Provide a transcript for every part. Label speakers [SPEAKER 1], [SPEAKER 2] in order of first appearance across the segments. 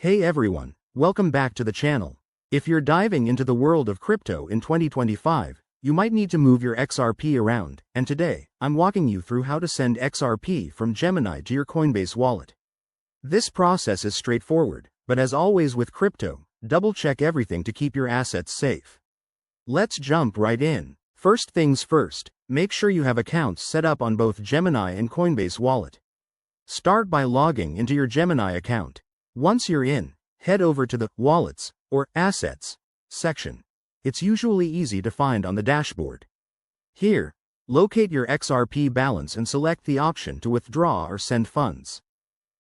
[SPEAKER 1] Hey everyone, welcome back to the channel. If you're diving into the world of crypto in 2025, you might need to move your XRP around, and today, I'm walking you through how to send XRP from Gemini to your Coinbase wallet. This process is straightforward, but as always with crypto, double-check everything to keep your assets safe. Let's jump right in. First things first, make sure you have accounts set up on both Gemini and Coinbase Wallet. Start by logging into your Gemini account. Once you're in, head over to the Wallets or Assets section. It's usually easy to find on the dashboard. Here, locate your XRP balance and select the option to withdraw or send funds.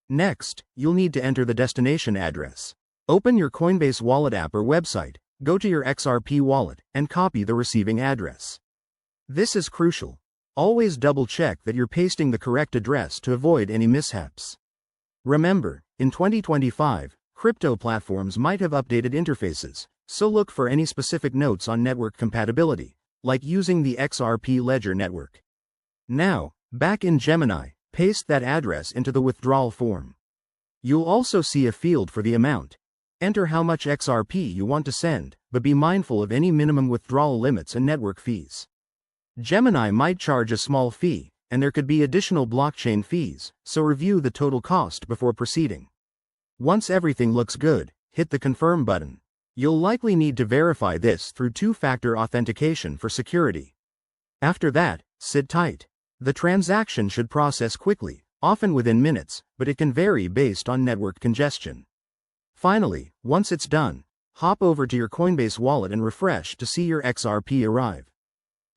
[SPEAKER 1] Next, you'll need to enter the destination address. Open your Coinbase Wallet app or website, go to your XRP wallet, and copy the receiving address. This is crucial. Always double-check that you're pasting the correct address to avoid any mishaps. Remember, in 2025, crypto platforms might have updated interfaces, so look for any specific notes on network compatibility, like using the XRP Ledger network. Now, back in Gemini, paste that address into the withdrawal form. You'll also see a field for the amount. Enter how much XRP you want to send, but be mindful of any minimum withdrawal limits and network fees. Gemini might charge a small fee, and there could be additional blockchain fees, so review the total cost before proceeding. Once everything looks good, hit the Confirm button. You'll likely need to verify this through two-factor authentication for security. After that, sit tight. The transaction should process quickly, often within minutes, but it can vary based on network congestion. Finally, once it's done, hop over to your Coinbase wallet and refresh to see your XRP arrive.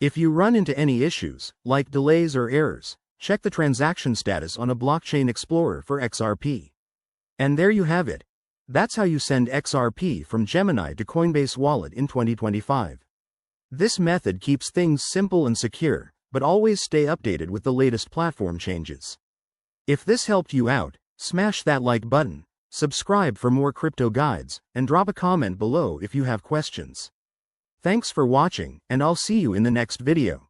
[SPEAKER 1] If you run into any issues, like delays or errors, check the transaction status on a blockchain explorer for XRP. And there you have it. That's how you send XRP from Gemini to Coinbase Wallet in 2025. This method keeps things simple and secure, but always stay updated with the latest platform changes. If this helped you out, smash that like button, subscribe for more crypto guides, and drop a comment below if you have questions. Thanks for watching, and I'll see you in the next video.